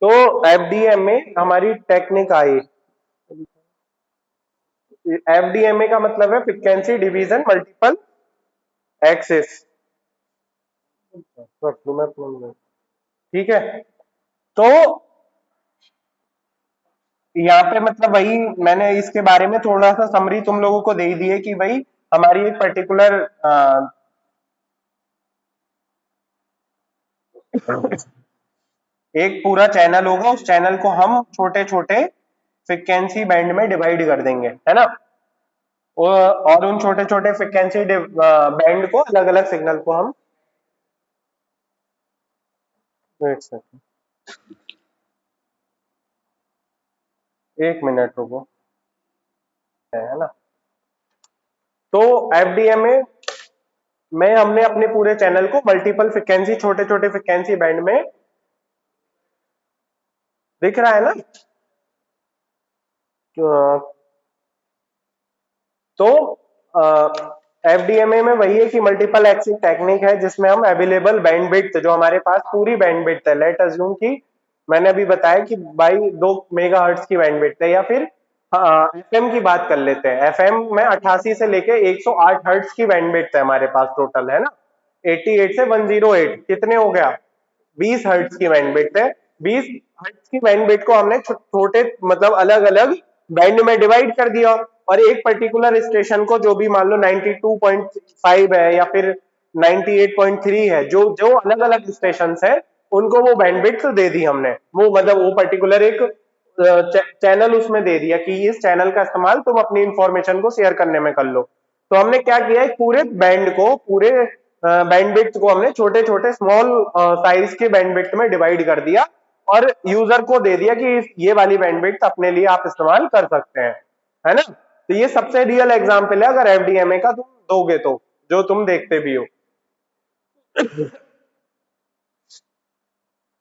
तो एफडीएम में हमारी टेक्निक आई। एफडीएमए का मतलब है फ्रीक्वेंसी डिवीजन मल्टीपल एक्सिस। ठीक है, तो यहाँ पे मतलब वही मैंने इसके बारे में थोड़ा सा समरी तुम लोगों को दे दी है कि भाई हमारी एक पर्टिकुलर एक पूरा चैनल होगा, उस चैनल को हम छोटे छोटे फ्रीक्वेंसी बैंड में डिवाइड कर देंगे, है ना। और उन छोटे छोटे फ्रीक्वेंसी बैंड को अलग अलग सिग्नल को हम, एक सेकंड, एक मिनट रुको, है ना। तो एफडीएमए में हमने अपने पूरे चैनल को मल्टीपल फ्रीक्वेंसी, छोटे छोटे फ्रीक्वेंसी बैंड में, दिख रहा है ना। तो एफडीएमए में वही है कि मल्टीपल एक्सिस टेक्निक है जिसमें हम अवेलेबल बैंडविड्थ, जो हमारे पास पूरी बैंडविड्थ है, लेट अज्यूम कि मैंने अभी बताया कि भाई 2 मेगाहर्ट्ज की बैंडविड्थ है, या फिर एफएम की बात कर लेते हैं, एफएम में 88 से लेके 108 हर्ट्ज की बैंडविड्थ है हमारे पास टोटल, है ना। 88 से 108 कितने हो गया, 20 हर्ट्ज की बैंडविड्थ है। 20 हर्ट्ज की बैंडविड्थ को हमने छोटे मतलब अलग अलग बैंड में डिवाइड कर दिया, और एक पर्टिकुलर स्टेशन को, जो भी मान लो 92.5 है या फिर 98.3 है, जो जो अलग अलग स्टेशन है, उनको वो बैंडविड्थ दे दी हमने, वो मतलब वो पर्टिकुलर एक चैनल उसमें दे दिया कि इस चैनल का इस्तेमाल तुम अपनी इंफॉर्मेशन को शेयर करने में कर लो। तो हमने क्या किया है, पूरे बैंड को, पूरे बैंडविड्थ को हमने छोटे छोटे स्मॉल साइज के बैंडविड्थ में डिवाइड कर दिया, और यूजर को दे दिया कि ये वाली बैंडविड्थ अपने लिए आप इस्तेमाल कर सकते हैं, है ना। तो ये सबसे रियल एग्जांपल है अगर एफडीएमए का तुम दोगे तो, जो तुम देखते भी हो।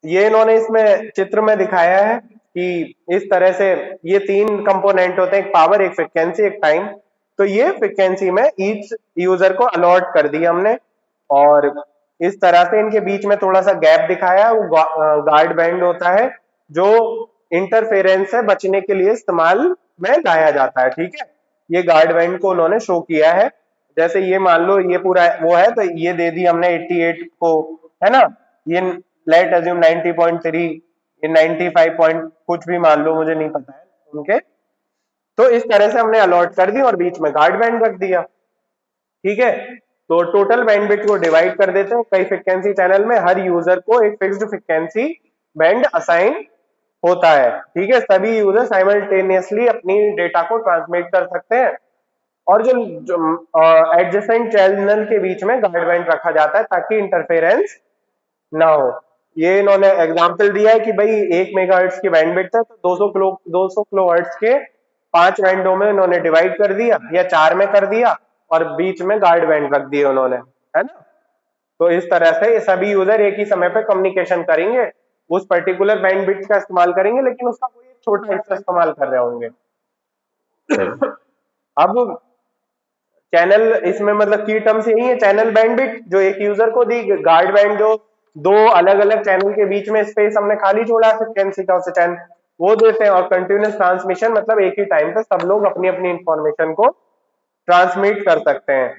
ये इन्होंने इसमें चित्र में दिखाया है कि इस तरह से ये 3 कंपोनेंट होते हैं, एक पावर, एक फ्रिक्वेंसी, एक टाइम। तो ये फ्रिक्वेंसी में ईच यूजर को अलॉट कर दी हमने, और इस तरह से इनके बीच में थोड़ा सा गैप दिखाया है, वो गार्ड बैंड होता है जो इंटरफेरेंस से बचने के लिए इस्तेमाल में लाया जाता है, ठीक है। ये गार्ड बैंड को उन्होंने शो किया है। जैसे ये मान लो ये पूरा वो है, तो ये दे दी हमने 88 को, है ना। ये लेट अज्यूम 90.3, ये 95 पॉइंट कुछ भी मान लो, मुझे नहीं पता है उनके। तो इस तरह से हमने अलॉट कर दी और बीच में गार्ड बैंड रख दिया, ठीक है। तो टोटल बैंडविड्थ को डिवाइड कर देते हैं कई फ्रिक्वेंसी चैनल में, हर यूजर को एक फिक्स्ड फ्रिक्वेंसी बैंड असाइन होता है, ठीक है। सभी यूजर साइमल्टेनियसली अपनी डेटा को ट्रांसमिट कर सकते हैं, और जो एडजेसेंट चैनल के बीच में गार्ड बैंड रखा जाता है ताकि इंटरफेरेंस ना हो। ये इन्होंने एग्जांपल दिया है कि भाई 1 मेगाहर्ट्ज की बैंडविड्थ है, तो 200 किलोहर्ट्ज के 5 बैंडों में इन्होंने डिवाइड कर दिया, या 4 में कर दिया, और बीच में गार्ड बैंड रख दिए उन्होंने, है ना। तो इस तरह से ये सभी यूजर एक ही समय पे कम्युनिकेशन करेंगे, उस पर्टिकुलर बैंडविड्थ का इस्तेमाल करेंगे, लेकिन उसका कोई एक छोटा हिस्सा इस्तेमाल कर रहे होंगे। अब चैनल, इसमें मतलब की टर्म्स यही है, चैनल बैंडविड्थ जो एक यूजर को दी, गार्ड बैंड जो दो अलग अलग चैनल के बीच में स्पेस हमने खाली छोड़ा फ्रिक्वेंसी का, उसे चैनल वो देते हैं, और कंटिन्यूस ट्रांसमिशन मतलब एक ही टाइम पे सब लोग अपनी अपनी इंफॉर्मेशन को ट्रांसमिट कर सकते हैं।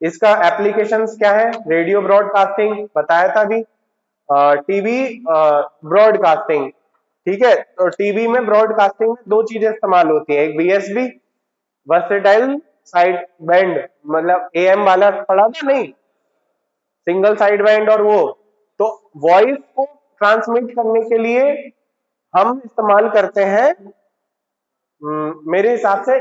इसका एप्लीकेशंस क्या है, रेडियो ब्रॉडकास्टिंग बताया था अभी, टीवी ब्रॉडकास्टिंग, ठीक है। तो टीवी में ब्रॉडकास्टिंग में 2 चीजें इस्तेमाल होती है, एक बीएसबी, वर्सेटाइल साइड बैंड, मतलब एएम वाला पढ़ा था नहीं, सिंगल साइड बैंड, और वो तो वॉइस को ट्रांसमिट करने के लिए हम इस्तेमाल करते हैं, मेरे हिसाब से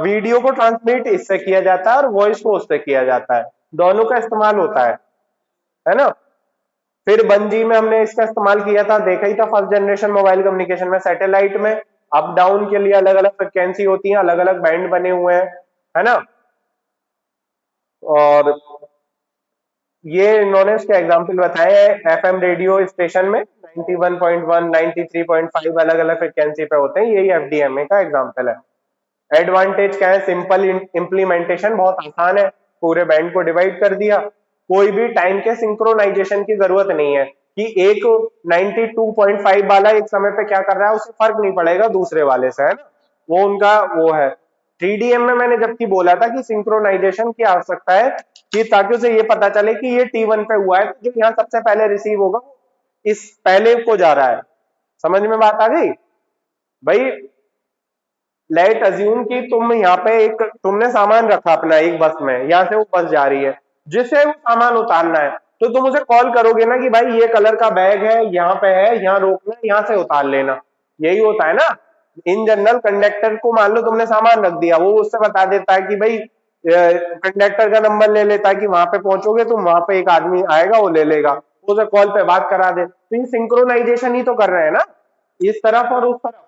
वीडियो को ट्रांसमिट इससे किया जाता है और वॉइस को उससे किया जाता है, दोनों का इस्तेमाल होता है ना। फिर 1G में हमने इसका इस्तेमाल किया था, देखा ही था फर्स्ट जनरेशन मोबाइल कम्युनिकेशन में, सैटेलाइट में अप डाउन के लिए अलग अलग फ्रिक्वेंसी होती है, अलग अलग बैंड बने हुए हैं, है ना। और ये इन्होंने इसके एग्जाम्पल बताए हैं, एफएम रेडियो स्टेशन में 91.1, 93.5 अलग अलग फ्रिक्वेंसी पे होते हैं, यही एफडीएमए का एग्जाम्पल है। एडवांटेज क्या है, सिंपल इंप्लीमेंटेशन, बहुत आसान है, पूरे बैंड को डिवाइड कर दिया, कोई भी टाइम के सिंक्रोनाइजेशन की जरूरत नहीं है कि एक 92.5 वाला एक समय पे क्या कर रहा है, उसे फर्क नहीं पड़ेगा दूसरे वाले से, है ना, वो उनका वो है। 3DM में मैंने जबकि बोला था कि सिंक्रोनाइजेशन की आवश्यकता है कि ताकि उसे ये पता चले कि ये T1 पे हुआ है, तो जो यहाँ सबसे पहले रिसीव होगा इस पहले को जा रहा है। समझ में बात आ गई भाई? लेट अज्यूम कि तुम यहाँ पे एक तुमने सामान रखा अपना एक बस में, यहाँ से वो बस जा रही है, जिसे वो सामान उतारना है, तो तुम उसे कॉल करोगे ना कि भाई ये कलर का बैग है, यहाँ पे है, यहाँ रोकना, यहाँ से उतार लेना, यही होता है ना। इन जनरल कंडक्टर को मान लो तुमने सामान रख दिया, वो उससे बता देता है कि भाई कंडक्टर का नंबर ले लेता है कि वहां पे पहुंचोगे तुम, वहां पे एक आदमी आएगा वो ले लेगा, उसे कॉल पे बात करा दे। तो ये सिंक्रोनाइजेशन ही तो कर रहे हैं ना, इस तरफ और उस तरफ।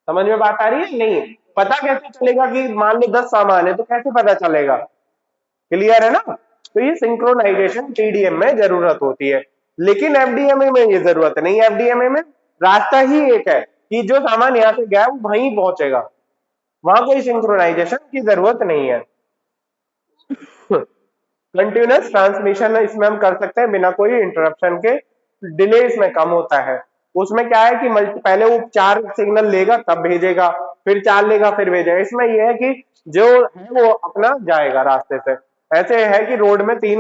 समझ में बात आ रही है? नहीं पता कैसे चलेगा कि मान लो 10 सामान है, तो कैसे पता चलेगा? क्लियर है ना? तो ये सिंक्रोनाइजेशन टीडीएम में जरूरत होती है, लेकिन एफडीएमए में ये जरूरत नहीं। एफडीएमए में रास्ता ही एक है कि जो सामान यहाँ से गया वो वहीं पहुंचेगा, वहां कोई सिंक्रोनाइजेशन की जरूरत नहीं है। कंटिन्यूअस ट्रांसमिशन इसमें हम कर सकते हैं बिना कोई इंटरप्शन के, डिले इसमें कम होता है। उसमें क्या है कि पहले वो 4 सिग्नल लेगा तब भेजेगा, फिर 4 लेगा फिर भेजेगा। इसमें यह है कि जो है वो अपना जाएगा रास्ते से। ऐसे है कि रोड में 3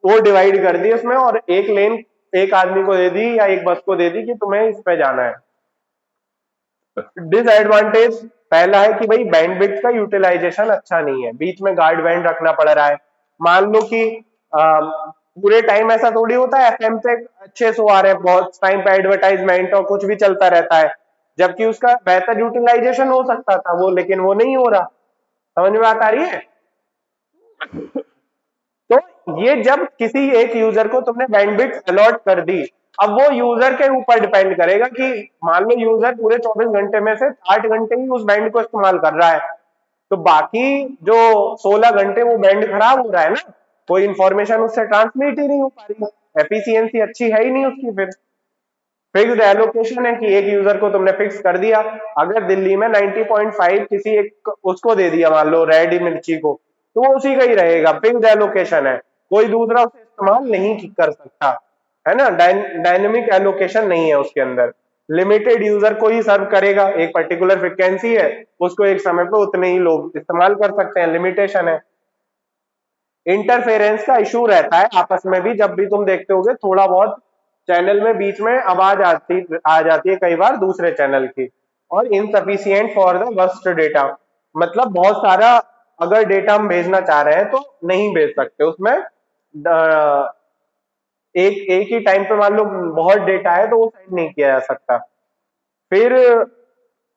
वो डिवाइड कर दी उसमें, और एक लेन एक आदमी को दे दी या एक बस को दे दी कि तुम्हें इस पे जाना है। डिसएडवांटेज पहला है कि भाई बैंडविड्थ का यूटिलाइजेशन अच्छा नहीं है, बीच में गार्ड बैंड रखना पड़ रहा है। मान लो कि पूरे टाइम ऐसा थोड़ी होता है, एफएम पे अच्छे शो आ रहे हैं, बहुत टाइम पे एडवर्टाइजमेंट और कुछ भी चलता रहता है, जबकि उसका बेहतर यूटिलाइजेशन हो सकता था वो, लेकिन वो नहीं हो रहा। समझ में बात आ रही है? तो ये जब किसी एक यूजर को तुमने बैंडविड्थ अलॉट कर दी, अब वो यूजर के ऊपर डिपेंड करेगा कि मान लो यूजर पूरे 24 घंटे में से 8 घंटे ही उस बैंड को इस्तेमाल कर रहा है, तो बाकी जो 16 घंटे वो बैंड खराब हो रहा है ना, कोई इंफॉर्मेशन उससे ट्रांसमिट ही नहीं हो पा रही, एफिशिएंसी अच्छी है ही नहीं उसकी। फिर फिक्स्ड एलोकेशन है कि एक यूजर को तुमने फिक्स कर दिया, अगर दिल्ली में 90.5 किसी एक उसको दे दिया मान लो रेड मिर्ची को, तो वो उसी का ही रहेगा, फिक्स्ड एलोकेशन है, कोई दूसरा उसे इस्तेमाल नहीं कर सकता, है ना। डायनेमिक एलोकेशन नहीं है उसके अंदर, लिमिटेड यूजर को ही सर्व करेगा, एक पर्टिकुलर फ्रिक्वेंसी है, उसको एक समय पे उतने ही लोग इस्तेमाल कर सकते हैं, लिमिटेशन है। इंटरफेरेंस का इशू रहता है आपस में भी, जब भी तुम देखते होगे थोड़ा बहुत चैनल में बीच में आवाज आ जाती है कई बार दूसरे चैनल की। और insufficient for the worst data, मतलब बहुत सारा अगर डेटा हम भेजना चाह रहे हैं तो नहीं भेज सकते उसमें, एक ही टाइम पे मान लो बहुत डेटा है तो वो सेंड नहीं किया जा सकता। फिर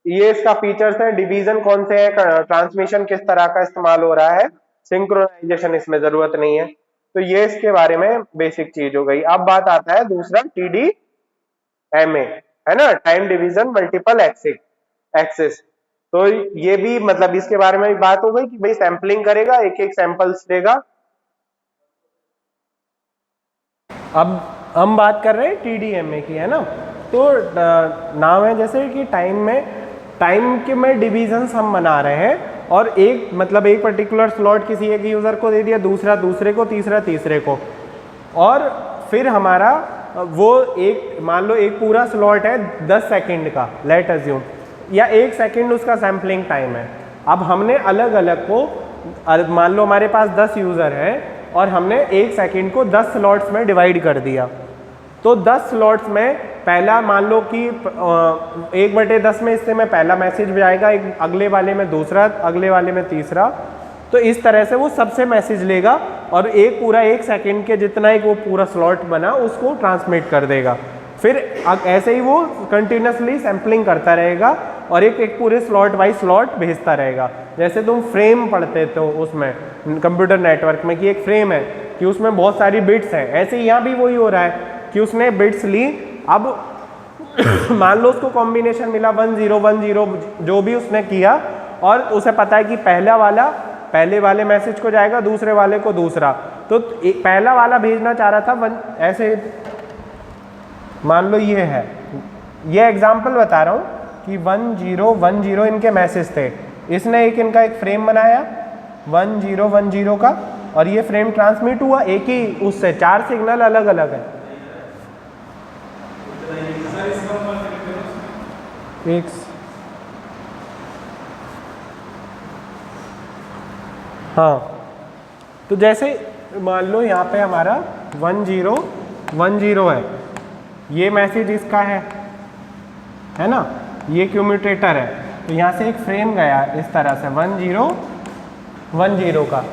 ये इसका फीचर्स है, डिवीजन कौन से है, ट्रांसमिशन किस तरह का इस्तेमाल हो रहा है, सिंक्रोनाइजेशन इसमें जरूरत नहीं है। तो ये इसके बारे में बेसिक चीज हो गई। अब बात आता है दूसरा TDMA, है ना, टाइम डिवीजन मल्टीपल एक्सिस। तो ये भी मतलब इसके बारे में भी बात हो गई कि भाई सैंपलिंग करेगा, एक एक सैंपल्स देगा। अब हम बात कर रहे हैं TDMA की, है ना। तो नाम है जैसे कि टाइम के में डिविजन्स हम बना रहे हैं, और एक मतलब एक पर्टिकुलर स्लॉट किसी एक यूज़र को दे दिया, दूसरा दूसरे को, तीसरा तीसरे को, और फिर हमारा वो एक मान लो एक पूरा स्लॉट है 10 सेकंड का, लेट अज्यूम, या 1 सेकंड उसका सैम्पलिंग टाइम है। अब हमने अलग अलग को, मान लो हमारे पास 10 यूज़र हैं और हमने 1 सेकंड को 10 स्लॉट्स में डिवाइड कर दिया, तो 10 स्लॉट्स में पहला मान लो कि 1/10 में इससे में पहला मैसेज जाएगा, एक अगले वाले में दूसरा, अगले वाले में तीसरा, तो इस तरह से वो सबसे मैसेज लेगा और एक पूरा 1 सेकंड के जितना एक वो पूरा स्लॉट बना उसको ट्रांसमिट कर देगा। फिर ऐसे ही वो कंटिन्यूसली सैम्पलिंग करता रहेगा और एक एक पूरे स्लॉट बाई स्लॉट भेजता रहेगा। जैसे तुम फ्रेम पढ़ते तो उसमें कंप्यूटर नेटवर्क में कि एक फ्रेम है कि उसमें बहुत सारी बिट्स हैं, ऐसे यहाँ भी वही हो रहा है कि उसने बिट्स ली। अब मान लो उसको कॉम्बिनेशन मिला 1 0 1 0 जो भी उसने किया, और उसे पता है कि पहला वाला पहले वाले मैसेज को जाएगा, दूसरे वाले को दूसरा, तो पहला वाला भेजना चाह रहा था ऐसे मान लो ये है, ये एग्जाम्पल बता रहा हूँ कि 1 0 1 0 इनके मैसेज थे, इसने एक इनका एक फ्रेम बनाया 1 0 1 0 का, और ये फ्रेम ट्रांसमिट हुआ एक ही उससे, 4 सिग्नल अलग अलग है, एक हाँ, तो जैसे मान लो यहाँ पे हमारा 1010 है, ये मैसेज इसका है ना, ये कम्यूटेटर है, तो यहाँ से एक फ्रेम गया इस तरह से 1010 का।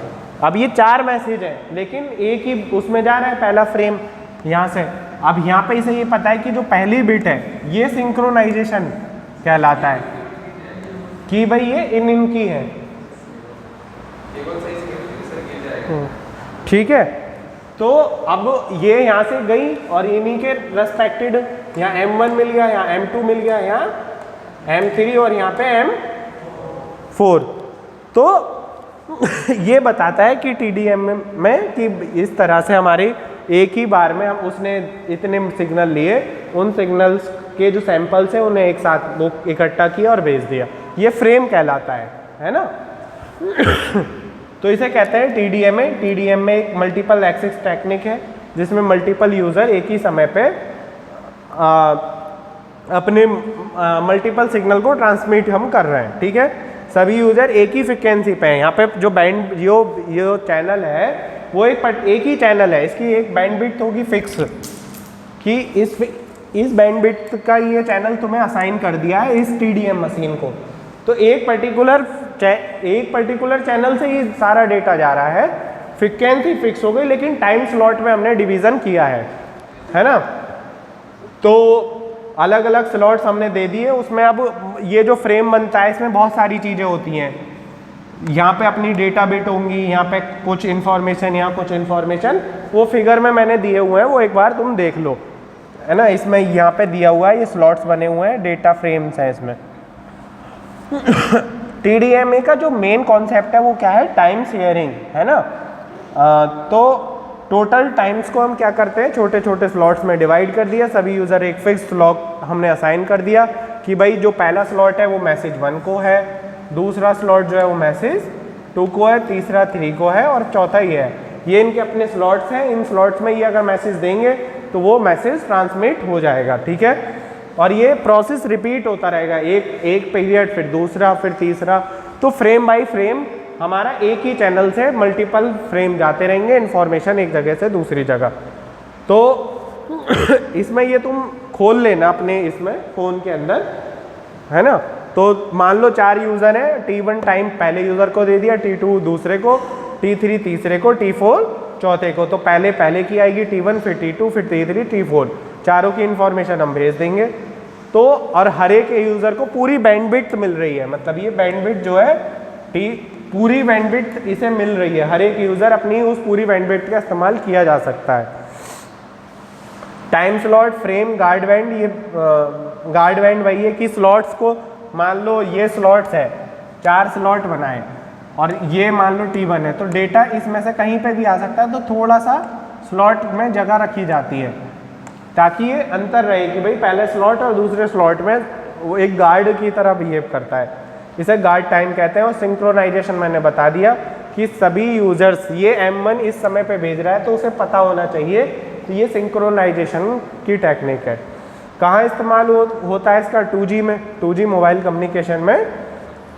अब ये 4 मैसेज है लेकिन एक ही उसमें जा रहा है पहला फ्रेम यहाँ से। अब यहाँ पे इसे ये पता है कि जो पहली बिट है ये सिंक्रोनाइजेशन कहलाता है कि भाई ये इन की है, ठीक है। तो अब ये यहाँ से गई और इन्हीं के रेस्पेक्टेड यहाँ M1 मिल गया, यहाँ M2 मिल गया, यहाँ M3 और यहाँ पे M4। तो ये बताता है कि TDM में कि इस तरह से हमारी एक ही बार में हम उसने इतने सिग्नल लिए, उन सिग्नल्स के जो सैंपल्स हैं उन्हें एक साथ वो इकट्ठा किया और भेज दिया, ये फ्रेम कहलाता है ना। तो इसे कहते हैं TDM है। TDM में एक मल्टीपल एक्सेस टेक्निक है जिसमें मल्टीपल यूज़र एक ही समय पे अपने मल्टीपल सिग्नल को ट्रांसमिट हम कर रहे हैं, ठीक है। सभी यूज़र एक ही फ्रिक्वेंसी पे हैं। यहाँ पे जो बैंड जो चैनल है वो एक ही चैनल है, इसकी एक बैंडविड्थ होगी फिक्स कि इस बैंडविड्थ का ये चैनल तुम्हें असाइन कर दिया है इस TDM मशीन को। तो एक पर्टिकुलर चैनल से ये सारा डेटा जा रहा है, फ्रिक्वेंसी फिक्स हो गई लेकिन टाइम स्लॉट में हमने डिवीज़न किया है ना। तो अलग अलग स्लॉट्स हमने दे दिए, उसमें अब ये जो फ्रेम बनता है इसमें बहुत सारी चीज़ें होती हैं। यहाँ पे अपनी डेटा बिट होंगी, यहाँ पे कुछ इन्फॉर्मेशन, यहाँ कुछ इन्फॉर्मेशन, वो फिगर में मैंने दिए हुए हैं, वो एक बार तुम देख लो, है ना। इसमें यहाँ पे दिया हुआ है, ये स्लॉट्स बने हुए हैं, डेटा फ्रेम्स हैं इसमें। TDMA का जो मेन कॉन्सेप्ट है वो क्या है, टाइम शेयरिंग, है ना। तो टोटल टाइम्स को हम क्या करते हैं, छोटे छोटे स्लॉट्स में डिवाइड कर दिया, सभी यूज़र एक फिक्स स्लॉट हमने असाइन कर दिया कि भाई जो पहला स्लॉट है वो मैसेज 1 को है, दूसरा स्लॉट जो है वो मैसेज 2 को है, तीसरा 3 को है और चौथा ये है। ये इनके अपने स्लॉट्स हैं, इन स्लॉट्स में ये अगर मैसेज देंगे तो वो मैसेज ट्रांसमिट हो जाएगा, ठीक है। और ये प्रोसेस रिपीट होता रहेगा, एक पीरियड, फिर दूसरा, फिर तीसरा। तो फ्रेम बाय फ्रेम हमारा एक ही चैनल से मल्टीपल फ्रेम जाते रहेंगे, इन्फॉर्मेशन एक जगह से दूसरी जगह। तो इसमें ये तुम खोल लेना अपने इसमें फ़ोन के अंदर, है ना। तो मान लो 4 यूज़र हैं, T1 टाइम पहले यूज़र को दे दिया, T2 दूसरे को, T3 तीसरे को, T4 चौथे को। तो पहले की आएगी T1, फिर T2, फिर T3, T4, चारों की इन्फॉर्मेशन हम भेज देंगे। तो और हर एक यूज़र को पूरी बैंडविड्थ मिल रही है, मतलब ये बैंडविड्थ जो है पूरी बैंडविड्थ इसे मिल रही है, हर एक यूज़र अपनी उस पूरी बैंडविड्थ का इस्तेमाल किया जा सकता है। Time slot, frame, guard band, ये गार्ड बैंड वही है कि स्लॉट्स को, मान लो ये स्लॉट्स है, 4 स्लॉट बनाए और ये मान लो T1 है, तो डेटा इसमें से कहीं पे भी आ सकता है, तो थोड़ा सा स्लॉट में जगह रखी जाती है ताकि ये अंतर रहे कि भाई पहले स्लॉट और दूसरे स्लॉट में वो एक गार्ड की तरह बिहेव करता है। इसे गार्ड टाइम कहते हैं। और सिंक्रोनाइजेशन मैंने बता दिया कि सभी यूजर्स, ये M1 इस समय पे भेज रहा है तो उसे पता होना चाहिए, तो ये सिंक्रोनाइजेशन की टेक्निक है। कहाँ इस्तेमाल होता है इसका, 2G में, 2G मोबाइल कम्युनिकेशन में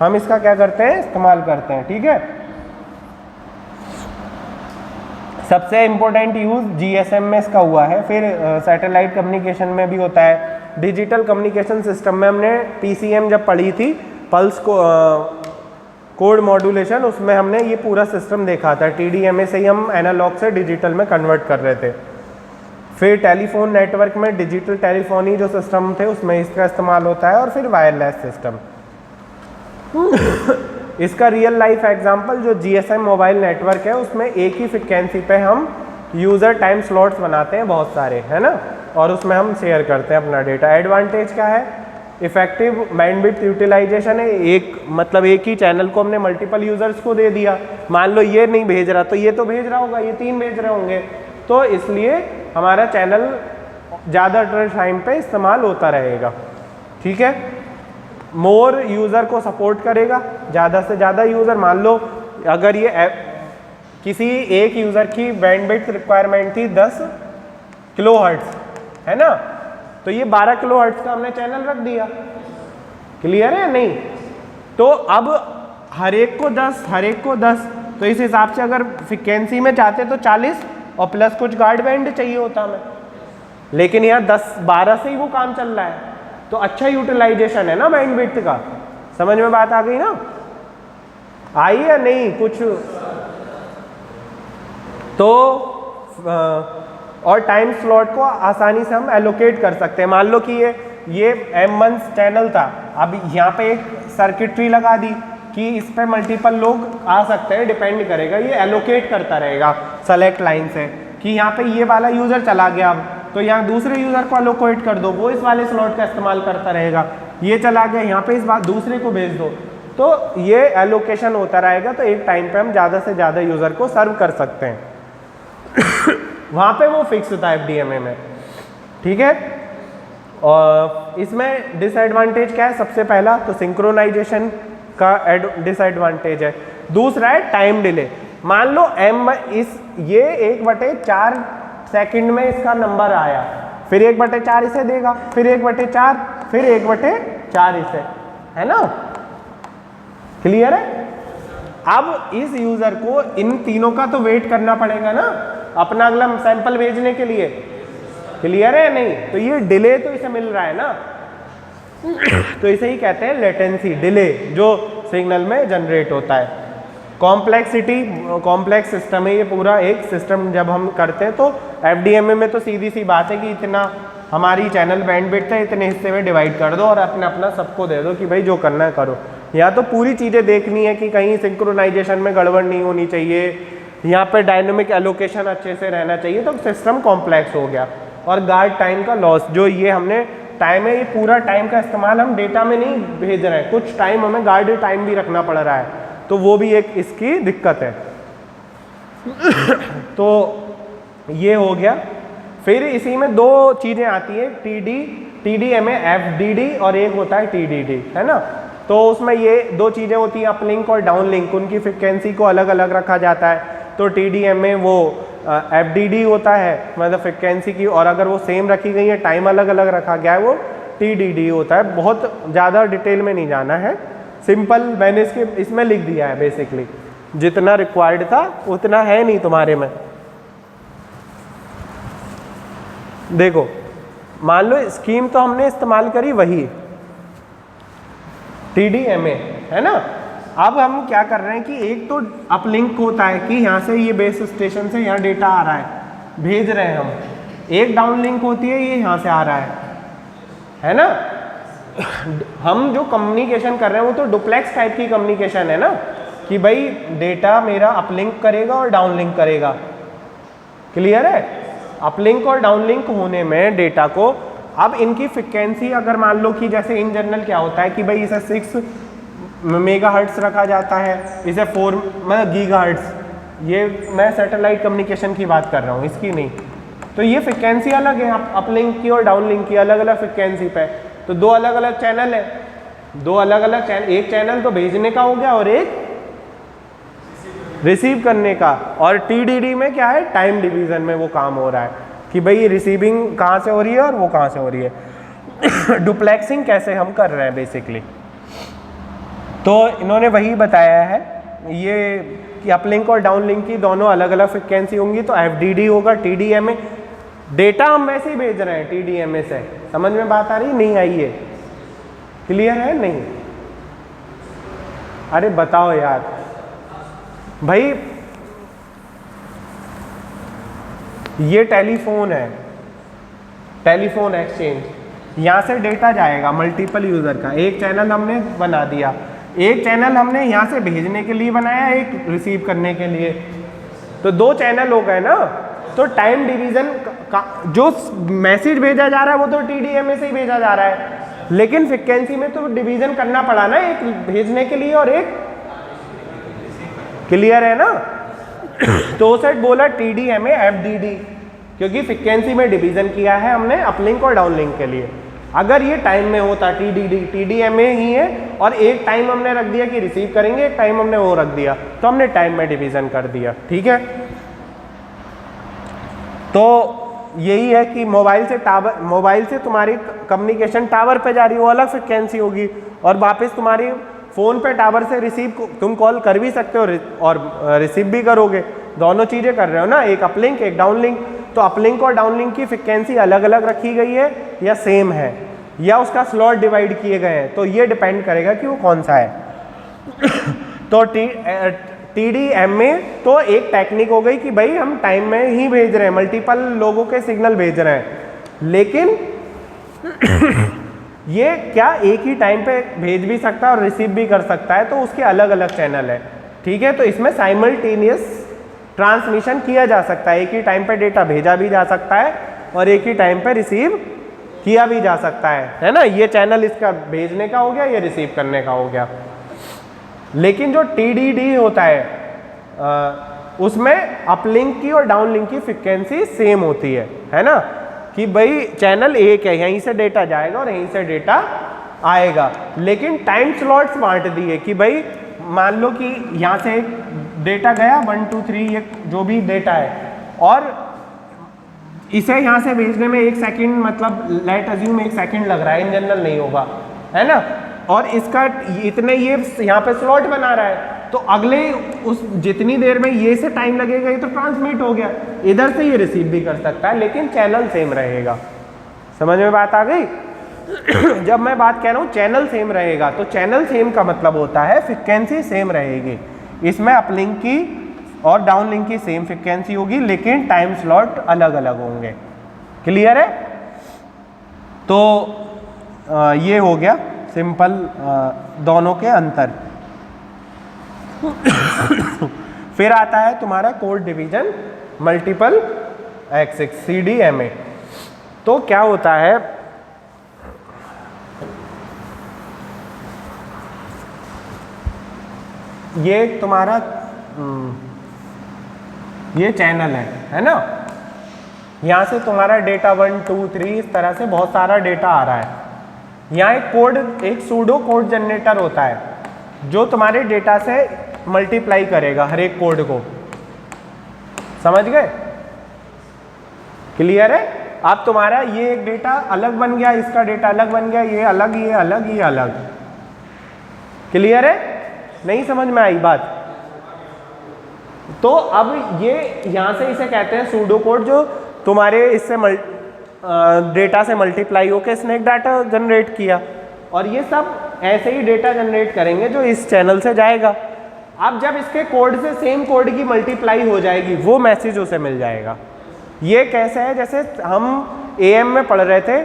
हम इसका क्या करते हैं, इस्तेमाल करते हैं, ठीक है। सबसे इम्पोर्टेंट यूज़ GSM में इसका हुआ है, फिर सैटेलाइट कम्युनिकेशन में भी होता है। डिजिटल कम्युनिकेशन सिस्टम में हमने PCM जब पढ़ी थी, पल्स कोड मॉड्यूलेशन, उसमें हमने ये पूरा सिस्टम देखा था। TDMA से ही हम एनालॉग से डिजिटल में कन्वर्ट कर रहे थे। फिर टेलीफोन नेटवर्क में डिजिटल टेलीफोनी जो सिस्टम थे उसमें इसका इस्तेमाल होता है। और फिर वायरलेस सिस्टम। इसका रियल लाइफ एग्जांपल जो GSM मोबाइल नेटवर्क है, उसमें एक ही फ्रिक्वेंसी पे हम यूज़र टाइम स्लॉट्स बनाते हैं बहुत सारे, है ना, और उसमें हम शेयर करते हैं अपना डेटा। एडवांटेज क्या है, इफेक्टिव बैंडविड्थ यूटिलाइजेशन है। मतलब एक ही चैनल को हमने मल्टीपल यूजर्स को दे दिया, मान लो ये नहीं भेज रहा तो ये तो भेज रहा होगा, ये 3 भेज रहे होंगे, तो इसलिए हमारा चैनल ज़्यादा टाइम पे इस्तेमाल होता रहेगा, ठीक है। मोर यूज़र को सपोर्ट करेगा, ज़्यादा से ज़्यादा यूज़र, मान लो अगर ये किसी एक यूज़र की बैंडविड्थ रिक्वायरमेंट थी 10 किलोहर्ट्ज़, है ना, तो ये 12 किलोहर्ट्ज़ का हमने चैनल रख दिया, क्लियर है नहीं? तो अब हर एक को 10, हर एक को 10, तो इस हिसाब से अगर फ्रीक्वेंसी में चाहते तो 40 और प्लस कुछ गार्ड बैंड चाहिए होता हमें, लेकिन यहाँ 10-12 से ही वो काम चल रहा है, तो अच्छा यूटिलाइजेशन है ना बैंडविड्थ का। समझ में बात आ गई ना? आई या नहीं कुछ? तो और टाइम स्लॉट को आसानी से हम एलोकेट कर सकते हैं। मान लो कि ये M1 चैनल था, अब यहाँ पे एक सर्किटरी लगा दी कि इस पे मल्टीपल लोग आ सकते हैं, डिपेंड करेगा, ये एलोकेट करता रहेगा सेलेक्ट लाइन से कि यहाँ पे ये वाला यूजर चला गया, अब तो यहाँ दूसरे यूजर को एलोकेट कर दो, वो इस वाले स्लॉट का इस्तेमाल करता रहेगा, ये चला गया यहाँ पे, इस बात दूसरे को भेज दो, तो ये एलोकेशन होता रहेगा। तो एक टाइम पे हम ज़्यादा से ज़्यादा यूजर को सर्व कर सकते हैं। वहाँ पे वो फिक्स था FDMA में, ठीक है। और इसमें डिसएडवांटेज क्या है? सबसे पहला तो सिंक्रोनाइजेशन का डिसएडवांटेज है, दूसरा है टाइम डिले। मान लो ये 1/4 सेकंड में इसका नंबर आया, फिर 1/4 इसे देगा, फिर 1/4, फिर 1/4 इसे, है ना? क्लियर है? अब इस यूजर को इन तीनों का तो वेट करना पड़ेगा ना अपना अगला सैंपल भेजने के लिए। क्लियर है नहीं? तो ये डिले तो इसे मिल रहा है ना, तो इसे ही कहते हैं लेटेंसी, डिले, जो सिग्नल में जनरेट होता है। कॉम्प्लेक्स सिस्टम है ये पूरा, एक सिस्टम जब हम करते हैं तो FDMA में तो सीधी सी बात है कि इतना हमारी चैनल बैंडविड्थ है, इतने हिस्से में डिवाइड कर दो और अपना अपना सबको दे दो कि भाई जो करना है करो। यहाँ तो पूरी चीज़ें देखनी है कि कहीं सिंक्रोनाइजेशन में गड़बड़ नहीं होनी चाहिए, यहाँ पे डायनेमिक एलोकेशन अच्छे से रहना चाहिए, तो सिस्टम कॉम्प्लेक्स हो गया। और गार्ड टाइम का लॉस, जो ये हमने टाइम है, ये पूरा टाइम का इस्तेमाल हम डेटा में नहीं भेज रहे हैं, कुछ टाइम हमें गार्ड टाइम भी रखना पड़ रहा है, तो वो भी एक इसकी दिक्कत है। तो ये हो गया। फिर इसी में दो चीज़ें आती हैं, TDMA FDD और एक होता है TDD, है ना? तो उसमें ये दो चीज़ें होती हैं, अपलिंक और डाउनलिंक, उनकी फ्रिक्वेंसी को अलग अलग रखा जाता है। तो TDMA वो FDD होता है, मतलब फ्रिक्वेंसी की, और अगर वो सेम रखी गई है, टाइम अलग अलग रखा गया है, वो TDD होता है। बहुत ज़्यादा डिटेल में नहीं जाना है, सिंपल मैंने इसमें लिख दिया है, बेसिकली जितना रिक्वायर्ड था उतना है नहीं तुम्हारे में। देखो मान लो स्कीम तो हमने इस्तेमाल करी वही TDMA, है ना? अब हम क्या कर रहे हैं कि एक तो अपलिंक होता है कि यहाँ से ये बेस स्टेशन से यहाँ डेटा आ रहा है, भेज रहे हैं हम, एक डाउनलिंक होती है, ये यहाँ से आ रहा है ना? हम जो कम्युनिकेशन कर रहे हैं वो तो डुप्लेक्स टाइप की कम्युनिकेशन है ना, कि भाई डेटा मेरा अपलिंक करेगा और डाउनलिंक करेगा। क्लियर है? अपलिंक और डाउनलिंक होने में डेटा को, अब इनकी फ्रिक्वेंसी अगर मान लो कि जैसे इन जनरल क्या होता है कि भाई इसे 6 मेगाहर्ट्ज रखा जाता है, इसे 4 मतलब गीगाहर्ट्ज, ये मैं सैटेलाइट कम्युनिकेशन की बात कर रहा हूँ, इसकी नहीं। तो ये फ्रिक्वेंसी अलग है, अपलिंक की और डाउनलिंक की अलग अलग फ्रिक्वेंसी पे, तो दो अलग अलग चैनल है, दो अलग अलग चैनल, एक चैनल तो भेजने का हो गया और एक रिसीव करने का। और TDD में क्या है, टाइम डिवीजन में वो काम हो रहा है कि भाई रिसीविंग कहाँ से हो रही है और वो कहाँ से हो रही है। डुप्लेक्सिंग कैसे हम कर रहे हैं बेसिकली, तो इन्होंने वही बताया है ये कि अपलिंक और डाउनलिंक की दोनों अलग अलग फ्रिक्वेंसी होंगी। तो FDD होगा, TDMA, डेटा हम वैसे ही भेज रहे हैं TDMA से। समझ में बात आ रही? नहीं आई है? क्लियर है नहीं? अरे बताओ यार भाई, ये टेलीफोन है, टेलीफोन एक्सचेंज, यहाँ से डेटा जाएगा मल्टीपल यूजर का, एक चैनल हमने बना दिया, एक चैनल हमने यहाँ से भेजने के लिए बनाया, एक रिसीव करने के लिए, तो दो चैनल हो गए ना। तो टाइम डिवीजन का जो मैसेज भेजा जा रहा है वो तो TDMA से ही भेजा जा रहा है, लेकिन फ्रिक्वेंसी में तो डिवीजन करना पड़ा ना, एक भेजने के लिए और एक। क्लियर है ना? तो सेट बोला TDMA FDD, क्योंकि फ्रिक्वेंसी में डिवीजन किया है हमने अपलिंक और डाउनलिंक के लिए। अगर ये टाइम में होता TDMA ही है, और एक टाइम हमने रख दिया कि रिसीव करेंगे, एक टाइम हमने वो रख दिया, तो हमने टाइम में डिवीजन कर दिया। ठीक है, तो यही है कि मोबाइल से तुम्हारी कम्युनिकेशन टावर पे जा रही है, वो अलग फ्रिक्वेंसी होगी, और वापस तुम्हारी फ़ोन पे टावर से रिसीव तुम कॉल कर भी सकते हो और रिसीव भी करोगे, दोनों चीज़ें कर रहे हो ना, एक अपलिंक एक डाउनलिंक। तो अपलिंक और डाउनलिंक की फ्रिक्वेंसी अलग अलग रखी गई है या सेम है, या उसका स्लॉट डिवाइड किए गए हैं, तो ये डिपेंड करेगा कि वो कौन सा है। तो TDMA तो एक टेक्निक हो गई कि भाई हम टाइम में ही भेज रहे हैं, मल्टीपल लोगों के सिग्नल भेज रहे हैं, लेकिन ये क्या एक ही टाइम पे भेज भी सकता है और रिसीव भी कर सकता है, तो उसके अलग अलग चैनल है, ठीक है। तो इसमें साइमल्टेनियस ट्रांसमिशन किया जा सकता है, एक ही टाइम पे डेटा भेजा भी जा सकता है और एक ही टाइम पे रिसीव किया भी जा सकता है ना। ये चैनल इसका भेजने का हो गया, ये रिसीव करने का हो गया। लेकिन जो TDD होता है उसमें अपलिंक की और डाउनलिंक की फ्रिक्वेंसी सेम होती है ना, कि भाई चैनल एक है, यहीं से डेटा जाएगा और यहीं से डेटा आएगा, लेकिन टाइम स्लॉट्स बांट दिए कि भाई मान लो कि यहाँ से एक डेटा गया 1 2 3 ये जो भी डेटा है, और इसे यहाँ से भेजने में 1 सेकंड, मतलब लेट अज्यूम 1 सेकंड लग रहा है, इन जनरल नहीं होगा, है ना, और इसका इतने ये यहाँ पे स्लॉट बना रहा है, तो अगले उस जितनी देर में ये से टाइम लगेगा, ये तो ट्रांसमिट हो गया, इधर से ये रिसीव भी कर सकता है, लेकिन चैनल सेम रहेगा। समझ में बात आ गई? जब मैं बात कह रहा हूँ चैनल सेम रहेगा, तो चैनल सेम का मतलब होता है फ्रिक्वेंसी सेम रहेगी, इसमें अपलिंक की और डाउनलिंक की सेम फ्रिक्वेंसी होगी, लेकिन टाइम स्लॉट अलग अलग होंगे। क्लियर है? तो ये हो गया सिंपल दोनों के अंतर। फिर आता है तुम्हारा code division multiple access CDMA। तो क्या होता है, ये तुम्हारा ये चैनल है ना, यहाँ से तुम्हारा डेटा 1 2 3 इस तरह से बहुत सारा डेटा आ रहा है। यहाँ एक कोड, एक सूडो कोड जनरेटर होता है जो तुम्हारे डेटा से मल्टीप्लाई करेगा हर एक कोड को। समझ गए? क्लियर है? अब तुम्हारा ये एक डेटा अलग बन गया, इसका डेटा अलग बन गया, ये अलग, ये अलग, ये अलग। क्लियर है? नहीं समझ में आई बात? तो अब ये यहाँ से इसे कहते हैं सूडो कोड, जो तुम्हारे इससे डेटा से मल्टीप्लाई होकर इसने एक डाटा जनरेट किया, और ये सब ऐसे ही डेटा जनरेट करेंगे जो इस चैनल से जाएगा। अब जब इसके कोड से सेम कोड की मल्टीप्लाई हो जाएगी, वो मैसेज उसे मिल जाएगा। ये कैसे है? जैसे हम AM में पढ़ रहे थे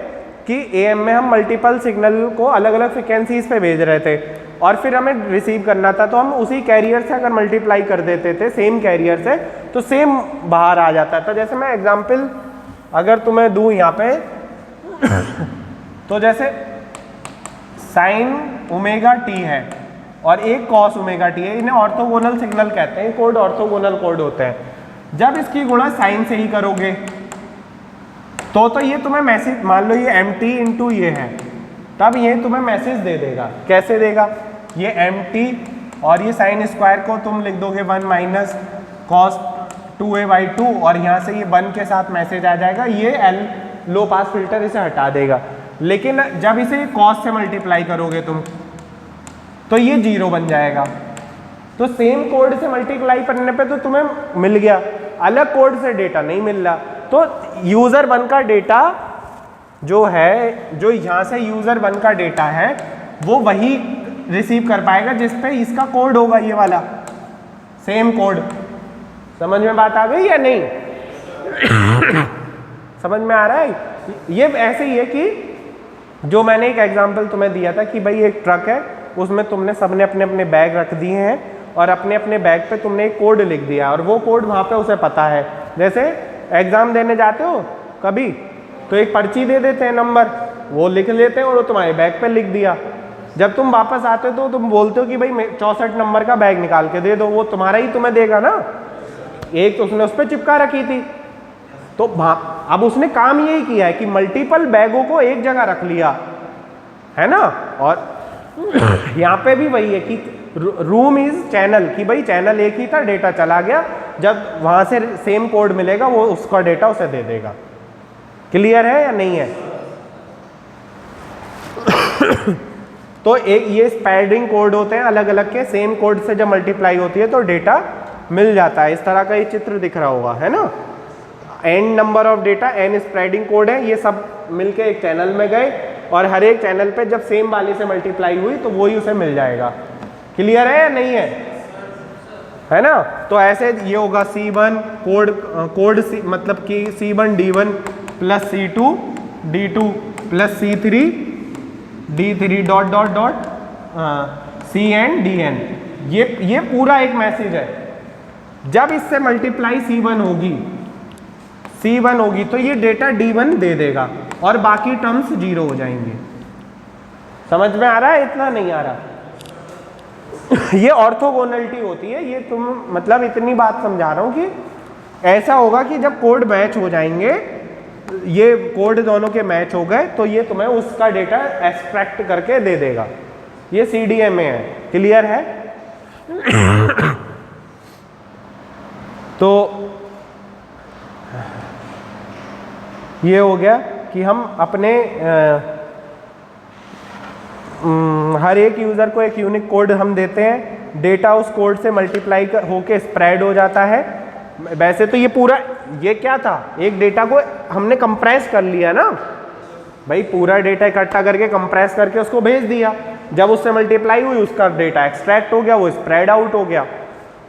कि AM में हम मल्टीपल सिग्नल को अलग अलग फ्रिक्वेंसीज पे भेज रहे थे, और फिर हमें रिसीव करना था, तो हम उसी कैरियर से अगर मल्टीप्लाई कर देते थे सेम कैरियर से, तो सेम बाहर आ जाता था। जैसे मैं एग्जांपल अगर तुम्हें दूं यहाँ पे तो जैसे साइन ओमेगा टी है और एक कॉस ओमेगा टी है, इन्हें ऑर्थोगोनल सिग्नल कहते हैं, कोड ऑर्थोगोनल कोड होते हैं। जब इसकी गुणा साइन से ही करोगे तो ये तुम्हें मैसेज, मान लो ये MT इंटू ये है, तब ये तुम्हें मैसेज दे देगा। कैसे देगा? ये MT और ये साइन स्क्वायर को तुम लिख दोगे 1 माइनस कॉस 2a/2, और यहाँ से ये 1 के साथ मैसेज आ जाएगा, ये L लो पास फिल्टर इसे हटा देगा। लेकिन जब इसे कॉस से मल्टीप्लाई करोगे तुम, तो ये 0 बन जाएगा। तो सेम कोड से मल्टीप्लाई करने पे तो तुम्हें मिल गया, अलग कोड से डेटा नहीं मिल रहा। तो यूजर 1 का डेटा जो है, जो यहाँ से यूजर 1 का डेटा है, वो वही रिसीव कर पाएगा जिस पे इसका कोड होगा, ये वाला सेम कोड। समझ में बात आ गई या नहीं? समझ में आ रहा है? ये ऐसे ही है कि जो मैंने एक एग्जांपल तुम्हें दिया था कि भाई एक ट्रक है, उसमें तुमने सबने अपने अपने बैग रख दिए हैं, और अपने अपने बैग पे तुमने एक कोड लिख दिया, और वो कोड वहाँ पे उसे पता है। जैसे एग्जाम देने जाते हो कभी, तो एक पर्ची दे देते हैं नंबर, वो लिख लेते हैं और वो तुम्हारे बैग पे लिख दिया। जब तुम वापस आते हो तो तुम बोलते हो कि भाई 64 नंबर का बैग निकाल के दे दो, वो तुम्हारा ही तुम्हें देगा ना, एक तो उसने उस पर चिपका रखी थी। तो अब उसने काम यही किया है कि मल्टीपल बैगों को एक जगह रख लिया, है ना। और यहाँ पे भी वही है कि रूम इज चैनल, कि भाई चैनल एक ही था, डेटा चला गया, जब वहाँ से सेम कोड मिलेगा वो उसका डेटा उसे दे देगा। क्लियर है या नहीं है? तो एक ये स्पैडिंग कोड होते हैं अलग अलग के, सेम कोड से जब मल्टीप्लाई होती है तो डेटा मिल जाता है। इस तरह का ये चित्र दिख रहा होगा, है ना। n number of data, n spreading code है, ये सब मिलके एक चैनल में गए और हर एक चैनल पे जब सेम वाले से मल्टीप्लाई हुई तो वही उसे मिल जाएगा। क्लियर है या नहीं है ना। तो ऐसे ये होगा C1 कोड C, मतलब कि C1 D1 plus C2 D2 plus C3 D3 dot dot dot CN DN। ये पूरा एक मैसेज है। जब इससे मल्टीप्लाई C1 होगी तो ये डेटा D1 दे देगा और बाकी टर्म्स 0 हो जाएंगे। समझ में आ रहा है? इतना नहीं आ रहा। ये ऑर्थोगोनलिटी होती है। ये तुम मतलब इतनी बात समझा रहा हूं कि ऐसा होगा कि जब कोड मैच हो जाएंगे, ये कोड दोनों के मैच हो गए तो ये तुम्हें उसका डेटा एक्सट्रैक्ट करके दे देगा। ये CDMA है। क्लियर है? तो ये हो गया कि हम अपने हर एक यूज़र को एक यूनिक कोड हम देते हैं, डेटा उस कोड से मल्टीप्लाई होके स्प्रेड हो जाता है। वैसे तो ये पूरा ये क्या था, एक डेटा को हमने कंप्रेस कर लिया ना भाई, पूरा डेटा इकट्ठा करके कंप्रेस करके उसको भेज दिया। जब उससे मल्टीप्लाई हुई उसका डेटा एक्सट्रैक्ट हो गया, वो स्प्रेड आउट हो गया।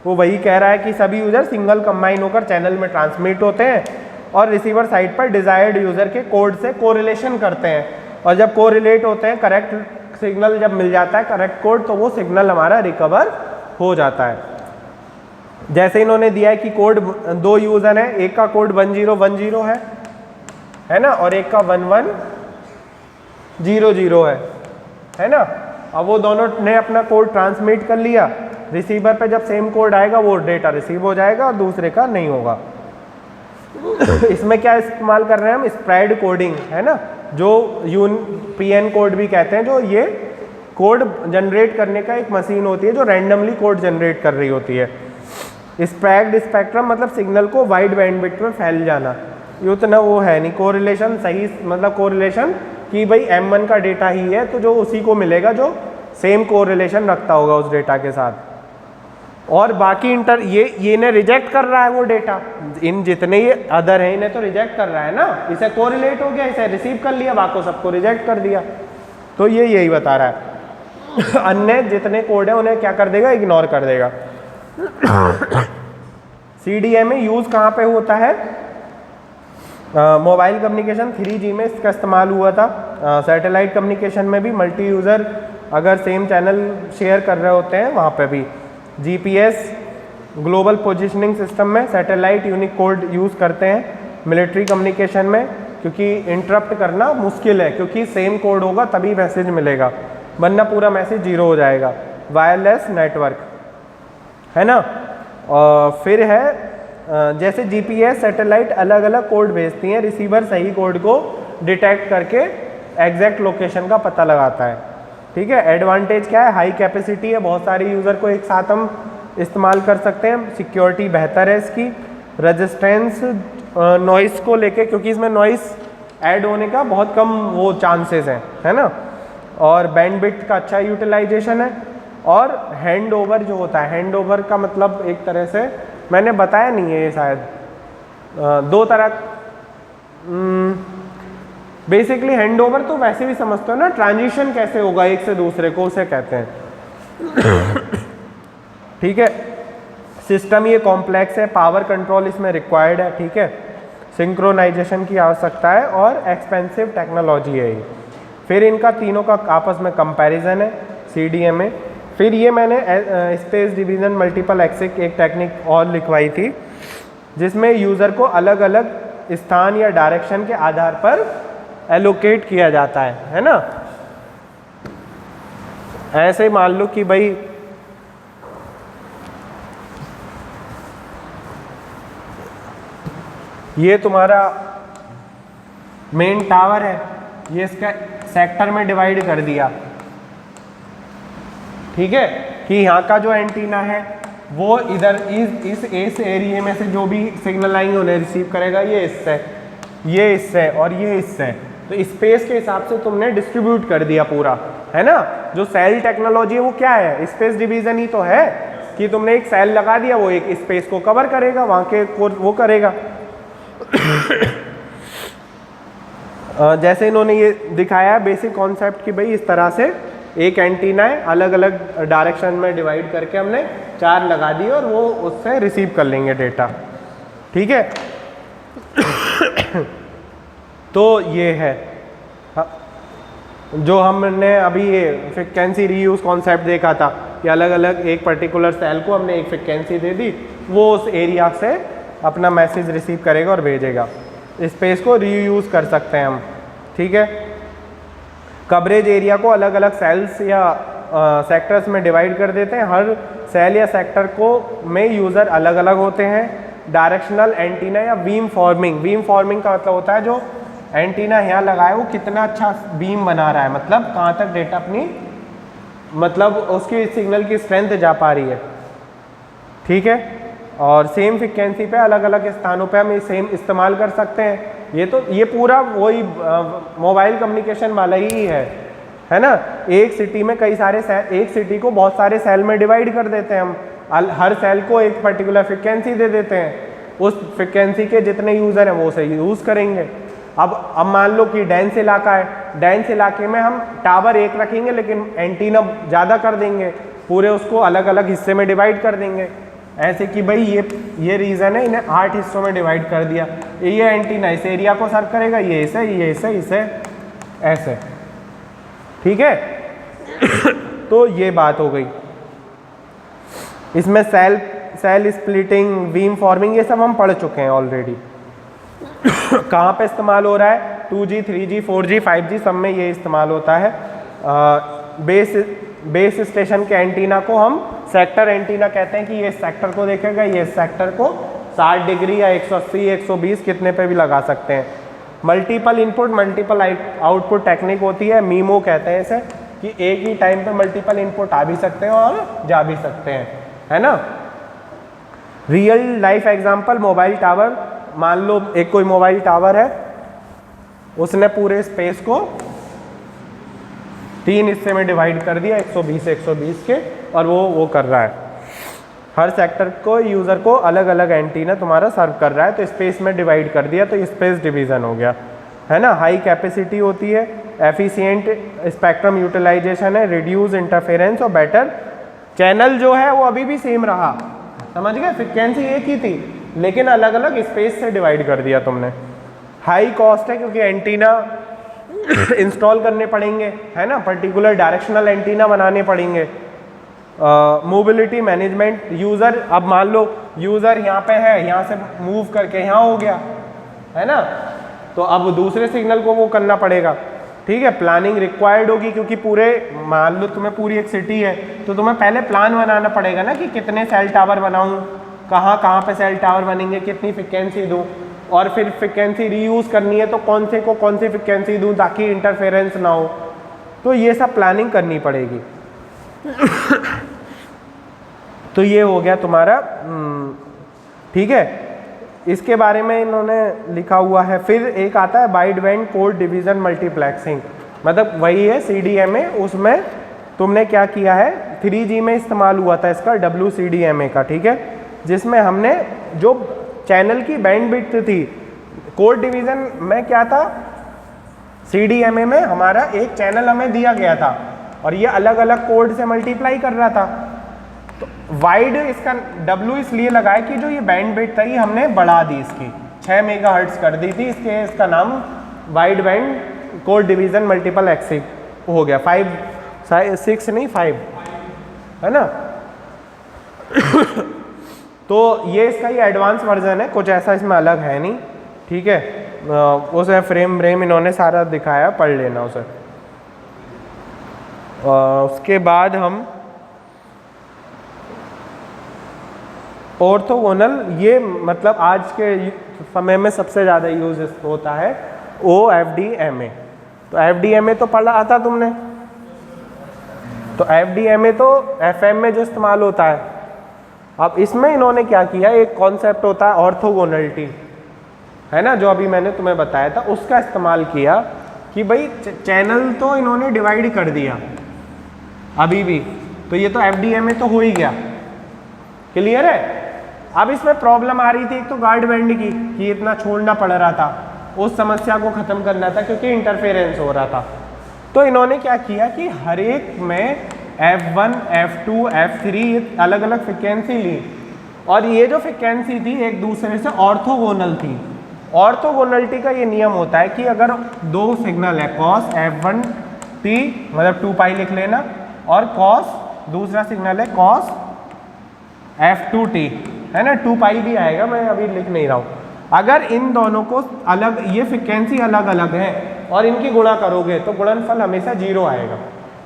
वो वही कह रहा है कि सभी यूज़र सिंगल कंबाइन होकर चैनल में ट्रांसमिट होते हैं और रिसीवर साइड पर डिजायर्ड यूज़र के कोड से कोरिलेशन करते हैं, और जब कोरिलेट होते हैं, करेक्ट सिग्नल जब मिल जाता है, करेक्ट कोड, तो वो सिग्नल हमारा रिकवर हो जाता है। जैसे इन्होंने दिया है कि कोड 2 यूज़र हैं, एक का कोड 1010 है ना, और एक का 1100 है ना। अब वो दोनों ने अपना कोड ट्रांसमिट कर लिया, रिसीवर पे जब सेम कोड आएगा वो डेटा रिसीव हो जाएगा और दूसरे का नहीं होगा। इसमें क्या इस्तेमाल कर रहे हैं हम? स्प्रेड कोडिंग, है ना, जो PN कोड भी कहते हैं, जो ये कोड जनरेट करने का एक मशीन होती है जो रैंडमली कोड जनरेट कर रही होती है। स्प्रेड स्पेक्ट्रम मतलब सिग्नल को वाइड बैंडविड्थ में फैल जाना, ये उतना वो है नहीं। कोरिलेशन सही मतलब कोरिलेशन कि भाई M1 का डेटा ही है तो जो उसी को मिलेगा जो सेम कोरिलेशन रखता होगा उस डेटा के साथ, और बाकी ये इन्हें रिजेक्ट कर रहा है वो डेटा, इन जितने ये अदर हैं इन्हें तो रिजेक्ट कर रहा है ना। इसे कोरिलेट हो गया, इसे रिसीव कर लिया, बाकी सबको रिजेक्ट कर दिया। तो ये यही बता रहा है। अन्य जितने कोड है उन्हें क्या कर देगा? इग्नोर कर देगा। CDMA यूज कहाँ पे होता है? मोबाइल कम्युनिकेशन 3G में इसका इस्तेमाल हुआ था। सैटेलाइट कम्युनिकेशन में भी मल्टी यूज़र अगर सेम चैनल शेयर कर रहे होते हैं वहाँ पे भी। GPS ग्लोबल पोजिशनिंग सिस्टम में सैटेलाइट यूनिक कोड यूज़ करते हैं। मिलिट्री कम्युनिकेशन में क्योंकि इंटरप्ट करना मुश्किल है, क्योंकि सेम कोड होगा तभी मैसेज मिलेगा, वरना पूरा मैसेज 0 हो जाएगा। वायरलेस नेटवर्क, है ना। और फिर है जैसे GPS सैटेलाइट अलग अलग कोड भेजती हैं, रिसीवर सही कोड को डिटेक्ट करके एग्जैक्ट लोकेशन का पता लगाता है। ठीक है। एडवांटेज क्या है? हाई कैपेसिटी है, बहुत सारे यूज़र को एक साथ हम इस्तेमाल कर सकते हैं। सिक्योरिटी बेहतर है इसकी। रेजिस्टेंस नॉइस को लेके, क्योंकि इसमें नॉइस ऐड होने का बहुत कम वो चांसेस हैं, है ना। और बैंडविड्थ का अच्छा यूटिलाइजेशन है। और हैंड ओवर जो होता है, हैंड ओवर का मतलब एक तरह से मैंने बताया नहीं है ये शायद, 2 तरह बेसिकली हैंड ओवर तो वैसे भी समझते हो ना, ट्रांजिशन कैसे होगा एक से दूसरे को, उसे कहते हैं। ठीक है। सिस्टम ये कॉम्प्लेक्स है, पावर कंट्रोल इसमें रिक्वायर्ड है। ठीक है। सिंक्रोनाइजेशन की आवश्यकता है और एक्सपेंसिव टेक्नोलॉजी है ये। फिर इनका तीनों का आपस में कंपैरिजन है CDMA। फिर ये मैंने स्पेस डिवीजन मल्टीपल एक्सेस एक टेक्निक और लिखवाई थी, जिसमें यूज़र को अलग अलग स्थान या डायरेक्शन के आधार पर एलोकेट किया जाता है ना। ऐसे मान लो कि भाई ये तुम्हारा मेन टावर है, ये इसका सेक्टर में डिवाइड कर दिया। ठीक है, कि यहाँ का जो एंटीना है वो इधर इस एरिया में से जो भी सिग्नल आएंगे उन्हें रिसीव करेगा ये इससे, ये इससे और ये इससे, तो स्पेस के हिसाब से तुमने डिस्ट्रीब्यूट कर दिया पूरा, है ना। जो सेल टेक्नोलॉजी है वो क्या है, स्पेस डिवीजन ही तो है, कि तुमने एक सेल लगा दिया, वो एक स्पेस को कवर करेगा, वहां के वो करेगा। जैसे इन्होंने ये दिखाया है बेसिक कॉन्सेप्ट कि भाई इस तरह से एक एंटीना है, अलग अलग डायरेक्शन में डिवाइड करके हमने 4 लगा दिए और वो उससे रिसीव कर लेंगे डेटा, ठीक है। तो ये है जो हमने अभी ये फ्रीक्वेंसी रीयूज कॉन्सेप्ट देखा था कि अलग अलग एक पर्टिकुलर सेल को हमने एक फ्रीक्वेंसी दे दी, वो उस एरिया से अपना मैसेज रिसीव करेगा और भेजेगा। स्पेस को रीयूज कर सकते हैं हम, ठीक है। कवरेज एरिया को अलग अलग सेल्स या सेक्टर्स में डिवाइड कर देते हैं। हर सेल या सेक्टर को में यूज़र अलग अलग होते हैं। डायरेक्शनल एंटीना या बीम फॉर्मिंग का मतलब होता है जो एंटीना यहाँ लगाए वो कितना अच्छा बीम बना रहा है, मतलब कहाँ तक डेटा अपनी मतलब उसकी सिग्नल की स्ट्रेंथ जा पा रही है, ठीक है। और सेम फ्रिक्वेंसी पे अलग अलग स्थानों पे हम सेम इस्तेमाल कर सकते हैं। ये पूरा वही मोबाइल कम्युनिकेशन वाला ही है ना। एक सिटी में कई सारे एक सिटी को बहुत सारे सेल में डिवाइड कर देते हैं हम, हर सेल को एक पर्टिकुलर फ्रिक्वेंसी दे देते हैं, उस फ्रिक्वेंसी के जितने यूज़र हैं वो उसे यूज़ करेंगे। अब मान लो कि डेंस इलाका है, डेंस इलाके में हम टावर एक रखेंगे लेकिन एंटीना ज़्यादा कर देंगे, पूरे उसको अलग अलग हिस्से में डिवाइड कर देंगे, ऐसे कि भाई ये रीज़न है, इन्हें 8 हिस्सों में डिवाइड कर दिया। ये एंटीना इस एरिया को सर्व करेगा, ये इसे ऐसे, ठीक है। तो ये बात हो गई। इसमें सेल स्प्लिटिंग, बीम फॉर्मिंग, ये सब हम पढ़ चुके हैं ऑलरेडी। कहाँ पे इस्तेमाल हो रहा है, 2G, 3G, 4G, 5G सब में ये इस्तेमाल होता है। बेस स्टेशन के एंटीना को हम सेक्टर एंटीना कहते हैं कि ये सेक्टर को देखेगा, ये सेक्टर को 60 डिग्री या 180, 120 कितने पे भी लगा सकते हैं। Multiple input multiple output technique होती है, मीमो कहते हैं इसे, कि एक ही टाइम पे मल्टीपल इनपुट आ भी सकते हैं और जा भी सकते हैं, है ना। Real life example mobile tower, मान लो एक कोई मोबाइल टावर है, उसने पूरे स्पेस को 3 हिस्से में डिवाइड कर दिया 120 के, और वो कर रहा है, हर सेक्टर को यूज़र को अलग अलग एंटीना तुम्हारा सर्व कर रहा है, तो स्पेस में डिवाइड कर दिया, तो स्पेस डिवीज़न हो गया, है ना। हाई कैपेसिटी होती है, एफिशिएंट स्पेक्ट्रम यूटिलाइजेशन है, रिड्यूस इंटरफेरेंस और बेटर चैनल जो है वो अभी भी सेम रहा, समझ गए, फ्रिक्वेंसी एक ही थी लेकिन अलग अलग स्पेस से डिवाइड कर दिया तुमने। हाई कॉस्ट है क्योंकि एंटीना इंस्टॉल करने पड़ेंगे, है ना, पर्टिकुलर डायरेक्शनल एंटीना बनाने पड़ेंगे। मोबिलिटी मैनेजमेंट, यूज़र, अब मान लो यूज़र यहाँ पे है, यहाँ से मूव करके यहाँ हो गया, है ना, तो अब दूसरे सिग्नल को वो करना पड़ेगा, ठीक है। प्लानिंग रिक्वायर्ड होगी क्योंकि पूरे, मान लो तुम्हें पूरी एक सिटी है तो तुम्हें पहले प्लान बनाना पड़ेगा ना कि कितने सेल टावर बनाऊँ, कहाँ पे सेल टावर बनेंगे, कितनी फ्रिक्वेंसी दूँ, और फिर फ्रिक्वेंसी रीयूज़ करनी है तो कौन से को कौन सी फ्रिक्वेंसी दूँ ताकि इंटरफेरेंस ना हो, तो ये सब प्लानिंग करनी पड़ेगी। तो ये हो गया तुम्हारा, ठीक है। इसके बारे में इन्होंने लिखा हुआ है। फिर एक आता है wide band code division multiplexing, मतलब वही है CDMA, उसमें तुमने क्या किया है, 3G में इस्तेमाल हुआ था इसका WCDMA का, ठीक है, जिसमें हमने जो चैनल की बैंडविड्थ थी, कोड डिवीज़न में क्या था, CDMA में हमारा एक चैनल हमें दिया गया था और ये अलग अलग कोड से मल्टीप्लाई कर रहा था, तो वाइड इसका W इसलिए लगाया कि जो ये बैंडविड्थ था ये हमने बढ़ा दी, इसकी 6 मेगाहर्ट्ज़ कर दी थी, इसका नाम wide band code division multiplexing हो गया। 6 नहीं 5, है ना। तो ये इसका ये एडवांस वर्जन है, कुछ ऐसा इसमें अलग है नहीं, ठीक है। उसे फ्रेम इन्होंने सारा दिखाया, पढ़ लेना उसे। उसके बाद हम ऑर्थोगोनल, ये मतलब आज के समय में सबसे ज़्यादा यूज होता है OFDMA। तो FDMA तो पढ़ा था तुमने, तो FDMA तो FM में जो इस्तेमाल होता है। अब इसमें इन्होंने क्या किया, एक कॉन्सेप्ट होता है ऑर्थोगोनलिटी, है ना, जो अभी मैंने तुम्हें बताया था, उसका इस्तेमाल किया कि भाई चैनल तो इन्होंने डिवाइड कर दिया अभी भी, तो ये तो FDMA तो हो ही गया, क्लियर है। अब इसमें प्रॉब्लम आ रही थी एक तो गार्ड बैंड की, कि इतना छोड़ना पड़ रहा था, उस समस्या को खत्म करना था क्योंकि इंटरफेरेंस हो रहा था। तो इन्होंने क्या किया कि हर एक में F1, F2, F3 अलग अलग फ्रिक्वेंसी ली, और ये जो फ्रिक्वेंसी थी एक दूसरे से ऑर्थोगोनल थी। ऑर्थोगोनलिटी का ये नियम होता है कि अगर दो सिग्नल है cos F1t मतलब 2 पाई लिख लेना, और cos दूसरा सिग्नल है cos F2t, है ना, 2 पाई भी आएगा, मैं अभी लिख नहीं रहा हूँ। अगर इन दोनों को अलग, ये फ्रिक्वेंसी अलग अलग है और इनकी गुणा करोगे तो गुणनफल हमेशा 0 आएगा,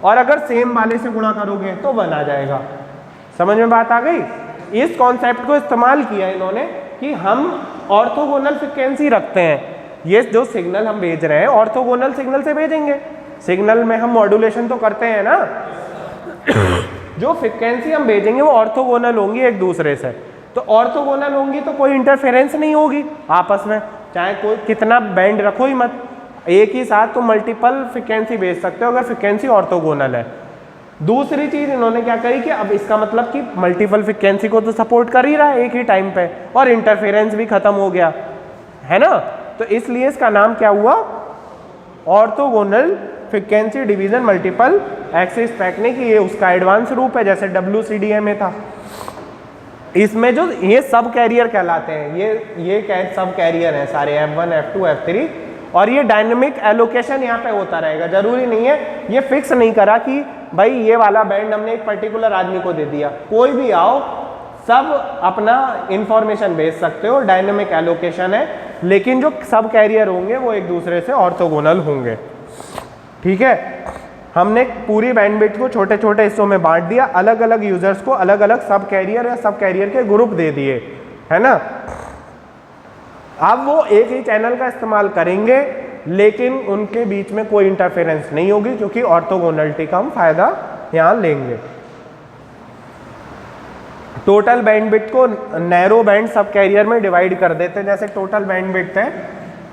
और अगर सेम वाले से गुणा करोगे तो 1 आ जाएगा। समझ में बात आ गई। इस कॉन्सेप्ट को इस्तेमाल किया इन्होंने कि हम ऑर्थोगोनल फ्रिक्वेंसी रखते हैं, ये जो सिग्नल हम भेज रहे हैं ऑर्थोगोनल सिग्नल से भेजेंगे। सिग्नल में हम मॉड्यूलेशन तो करते हैं ना, जो फ्रिक्वेंसी हम भेजेंगे वो ऑर्थोगोनल होंगी एक दूसरे से। तो ऑर्थोगोनल होंगी तो कोई इंटरफेरेंस नहीं होगी आपस में, चाहे कोई कितना बैंड रखो ही मत, एक ही साथ तो मल्टीपल फ्रिक्वेंसी भेज सकते हो अगर फ्रिक्वेंसी ऑर्थोगोनल है। दूसरी चीज इन्होंने क्या करी कि अब इसका मतलब कि मल्टीपल फ्रिक्वेंसी को तो सपोर्ट कर ही रहा है एक ही टाइम पे, और इंटरफेरेंस भी खत्म हो गया, है ना। तो इसलिए इसका नाम क्या हुआ, orthogonal frequency division multiple axis technique. ये उसका एडवांस रूप है, जैसे WCDMA था। इसमें जो ये सब कैरियर कहलाते हैं, ये सब कैरियर है सारे F1, F2, F3, और ये डायनेमिक एलोकेशन यहाँ पे होता रहेगा। जरूरी नहीं है, ये फिक्स नहीं करा कि भाई ये वाला बैंड हमने एक पर्टिकुलर आदमी को दे दिया, कोई भी आओ सब अपना इंफॉर्मेशन भेज सकते हो, डायनेमिक एलोकेशन है। लेकिन जो सब कैरियर होंगे वो एक दूसरे से ऑर्थोगोनल होंगे, ठीक है। हमने पूरी बैंडविड्थ को छोटे छोटे हिस्सों में बांट दिया, अलग अलग यूजर्स को अलग अलग सब कैरियर या सब कैरियर के ग्रुप दे दिए, है ना। अब वो एक ही चैनल का इस्तेमाल करेंगे, लेकिन उनके बीच में कोई इंटरफेरेंस नहीं होगी, क्योंकि ऑर्थोगोनलिटी का हम फायदा यहाँ लेंगे। टोटल बैंडविड्थ को नैरो बैंड सब कैरियर में डिवाइड कर देते हैं, जैसे टोटल बैंडविड्थ है,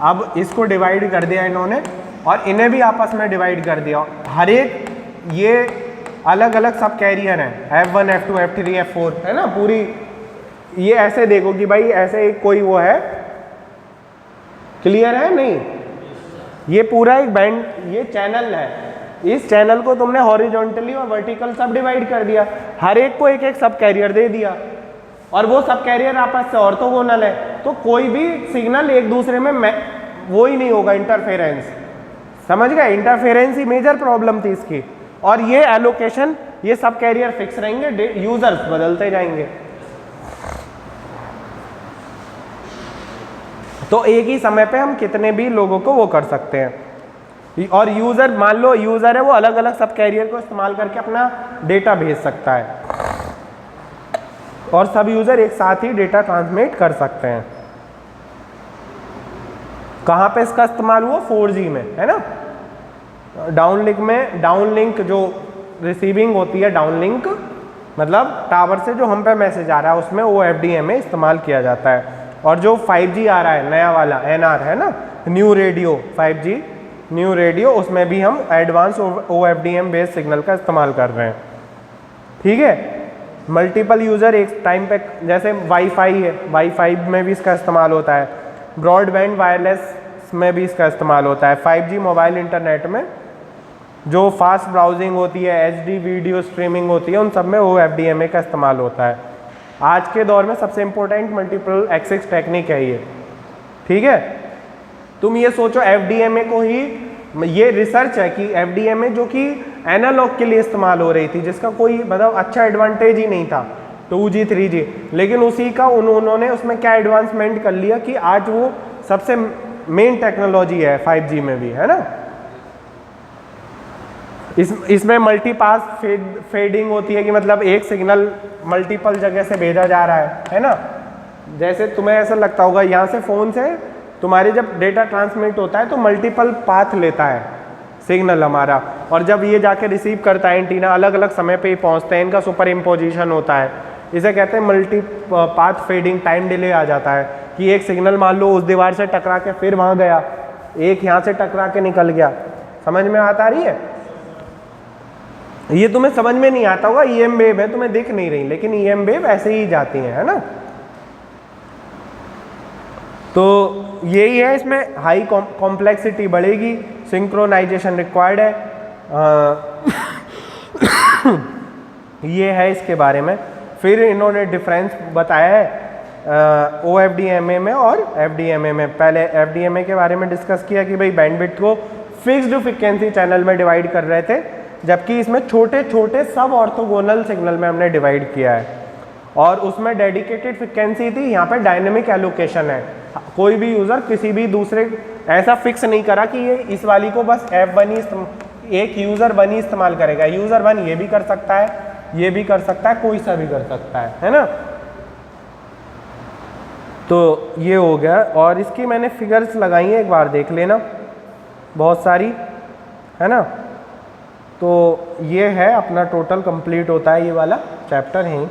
अब इसको डिवाइड कर दिया इन्होंने, और इन्हें भी आपस में डिवाइड कर दिया। हर एक ये अलग अलग सब कैरियर हैं, F1, F2, F3, F4, है ना। पूरी ये ऐसे देखो कि भाई ऐसे एक कोई वो है, क्लियर है नहीं, ये पूरा एक बैंड, ये चैनल है, इस चैनल को तुमने हॉरिजॉन्टली और वर्टिकल सब डिवाइड कर दिया, हर एक को एक एक सब कैरियर दे दिया, और वो सब कैरियर आपस से ऑर्थोगोनल है, तो कोई भी सिग्नल एक दूसरे में वो ही नहीं होगा, इंटरफेरेंस। समझ गए, इंटरफेरेंस ही मेजर प्रॉब्लम थी इसकी। और ये एलोकेशन, ये सब कैरियर फिक्स रहेंगे, यूजर्स बदलते जाएंगे, तो एक ही समय पे हम कितने भी लोगों को वो कर सकते हैं। और यूजर, मान लो यूजर है, वो अलग अलग सब कैरियर को इस्तेमाल करके अपना डेटा भेज सकता है, और सब यूजर एक साथ ही डेटा ट्रांसमिट कर सकते हैं। कहाँ पे इसका इस्तेमाल हुआ, 4G में, है ना। डाउनलिंक में, डाउनलिंक जो रिसीविंग होती है, डाउनलिंक मतलब टावर से जो हम पे मैसेज आ रहा है, उसमें वो FDMA इस्तेमाल किया जाता है। और जो 5G आ रहा है नया वाला NR, है ना, new radio 5G new radio, उसमें भी हम एडवांस OFDM बेस्ड सिग्नल का इस्तेमाल कर रहे हैं, ठीक है। मल्टीपल यूज़र एक टाइम पे, जैसे वाईफाई है, वाईफाई में भी इसका इस्तेमाल होता है, ब्रॉडबैंड वायरलेस में भी इसका इस्तेमाल होता है, 5G मोबाइल इंटरनेट में जो फास्ट ब्राउजिंग होती है, HD वीडियो स्ट्रीमिंग होती है, उन सब में OFDMA का इस्तेमाल होता है। आज के दौर में सबसे इम्पोर्टेंट मल्टीपल एक्सिस टेक्निक है ये, ठीक है। तुम ये सोचो FDMA को ही, ये रिसर्च है कि FDMA जो कि एनालॉग के लिए इस्तेमाल हो रही थी, जिसका कोई मतलब अच्छा एडवांटेज ही नहीं था, 2G 3G, लेकिन उसी का उन्होंने उसमें क्या एडवांसमेंट कर लिया कि आज वो सबसे मेन टेक्नोलॉजी है 5G में भी, है ना। इसमें मल्टीपास फेडिंग होती है, कि मतलब एक सिग्नल मल्टीपल जगह से भेजा जा रहा है ना। जैसे तुम्हें ऐसा लगता होगा, यहाँ से फ़ोन से तुम्हारे जब डेटा ट्रांसमिट होता है तो मल्टीपल पाथ लेता है सिग्नल हमारा, और जब ये जाके रिसीव करता है एंटीना, अलग अलग समय पे ही पहुँचते हैं, इनका सुपर इम्पोजिशन होता है, इसे कहते हैं multi path fading, time delay आ जाता है। कि एक सिग्नल मान लो उस दीवार से टकरा के फिर वहां गया, एक यहां से टकरा के निकल गया। समझ में आ रही है? ये तुम्हें समझ में नहीं आता होगा, ईएम वेव है, तुम्हें दिख नहीं रही, लेकिन ईएम वेव ऐसे ही जाती है ना। तो यही है, इसमें हाई कॉम्प्लेक्सिटी बढ़ेगी, सिंक्रोनाइजेशन रिक्वायर्ड है। ये है इसके बारे में। फिर इन्होंने डिफरेंस बताया है OFDMA में और FDMA में। पहले FDMA के बारे में डिस्कस किया कि भाई बैंडविड्थ को फिक्स्ड फ्रीक्वेंसी चैनल में डिवाइड कर रहे थे, जबकि इसमें छोटे छोटे सब ऑर्थोगोनल सिग्नल में हमने डिवाइड किया है। और उसमें डेडिकेटेड फ्रीक्वेंसी थी, यहाँ पे डायनेमिक एलोकेशन है। कोई भी यूज़र किसी भी दूसरे ऐसा फिक्स नहीं करा कि ये इस वाली को बस F1 ही, एक यूज़र 1 ही इस्तेमाल करेगा। यूज़र 1 ये भी कर सकता है, ये भी कर सकता है, कोई सा भी कर सकता है ना। तो ये हो गया। और इसकी मैंने फिगर्स लगाई हैं, एक बार देख लेना, बहुत सारी, है ना। तो ये है अपना टोटल कंप्लीट होता है ये वाला चैप्टर है।